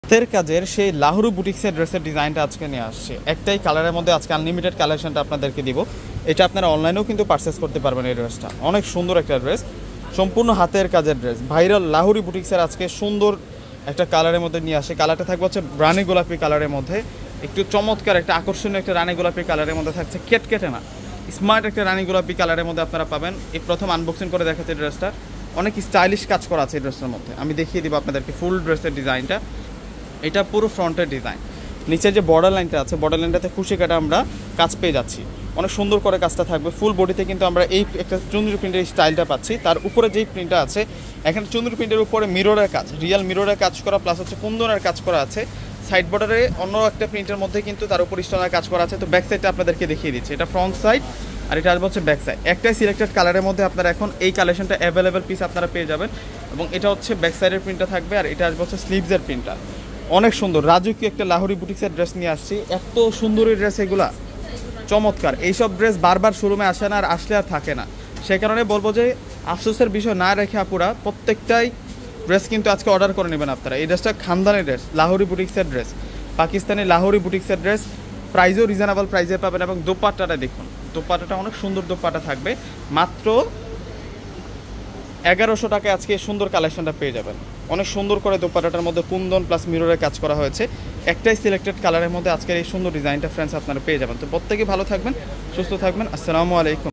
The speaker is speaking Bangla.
হাতের কাজের সেই লাহুরু বুটিক্সের ড্রেসের ডিজাইনটা আজকে নিয়ে আসছে। একটাই কালারের মধ্যে আজকে আনলিমিটেড কালেকশনটা আপনাদেরকে দিব। এটা আপনারা অনলাইনেও কিন্তু পারচেস করতে পারবেন। এই ড্রেসটা অনেক সুন্দর একটা ড্রেস, সম্পূর্ণ হাতের কাজের ড্রেস। ভাইরাল লাহুরি বুটিক্সের আজকে সুন্দর একটা কালারের মধ্যে নিয়ে আসে। কালারটা থাকবে হচ্ছে রানী গোলাপি কালারের মধ্যে, একটু চমৎকার একটা আকর্ষণীয় একটা রানী গোলাপি কালারের মধ্যে থাকছে, কেটকেটে না, স্মার্ট একটা রানী গোলাপি কালারের মধ্যে আপনারা পাবেন। এই প্রথম আনবক্সিং করে দেখাচ্ছে ড্রেসটা, অনেক স্টাইলিশ কাজ করা আছে এই ড্রেসটার মধ্যে। আমি দেখিয়ে দিব আপনাদেরকে ফুল ড্রেসের ডিজাইনটা। এটা পুরো ফ্রন্টের ডিজাইন, নিচে যে বর্ডার লাইনটা আছে বর্ডার লাইনটাতে খুশি কাটা আমরা কাজ পেয়ে যাচ্ছি, অনেক সুন্দর করে কাজটা থাকবে। ফুল বডিতে কিন্তু আমরা এই একটা চুনরি প্রিন্টের স্টাইলটা পাচ্ছি। তার উপরে যেই প্রিন্টটা আছে এখানে চুনরি প্রিন্টের উপরে মিররের কাজ, রিয়েল মিররের কাজ করা, প্লাস হচ্ছে কুন্দনের কাজ করা আছে। সাইড বর্ডারে অন্য একটা প্রিন্টের মধ্যে কিন্তু তার উপর স্টোনের কাজ করা আছে। তো ব্যাক সাইডটা আপনাদেরকে দেখিয়ে দিচ্ছি, এটা ফ্রন্ট সাইড আর এটা আসবে হচ্ছে ব্যাক সাইড। একটাই সিলেক্টেড কালারের মধ্যে আপনারা এখন এই কালেকশনটা অ্যাভেলেবেল পিস আপনারা পেয়ে যাবেন। এবং এটা হচ্ছে ব্যাক সাইডের প্রিন্টটা থাকবে, আর এটা আসবে হচ্ছে স্লিভসের প্রিন্টটা। অনেক সুন্দর রাজকীয় একটা লাহোরি বুটিক্সের ড্রেস নিয়ে আসছি। এত সুন্দরী ড্রেস, এগুলা চমৎকার। এইসব ড্রেস বারবার শোরুমে আসে না, আর আসলে আর থাকে না। সেই কারণে বলবো যে আফসোসের বিষয় না রেখে আপুরা প্রত্যেকটাই ড্রেস কিন্তু আজকে অর্ডার করে নেবেন আপনারা। এই ড্রেসটা খানদানি ড্রেস, লাহোরি বুটিক্সের ড্রেস, পাকিস্তানি লাহোরি বুটিক্সের ড্রেস। প্রাইসও রিজনেবল প্রাইসে পাবেন। এবং দোপাট্টাটা দেখুন, দোপাট্টাটা অনেক সুন্দর দোপাট্টা থাকবে। মাত্র 1100 টাকায় আজকে এই সুন্দর কালেকশনটা পেয়ে যাবেন। অনেক সুন্দর করে দোপাট্টাটার মধ্যে কুন্দন প্লাস মিররের কাজ করা হয়েছে। একটাই সিলেক্টেড কালারের মধ্যে আজকের এই সুন্দর ডিজাইনটা ফ্রেন্ডস আপনারা পেয়ে যাবেন। তো প্রত্যেকে ভালো থাকবেন, সুস্থ থাকবেন। আসসালামু আলাইকুম।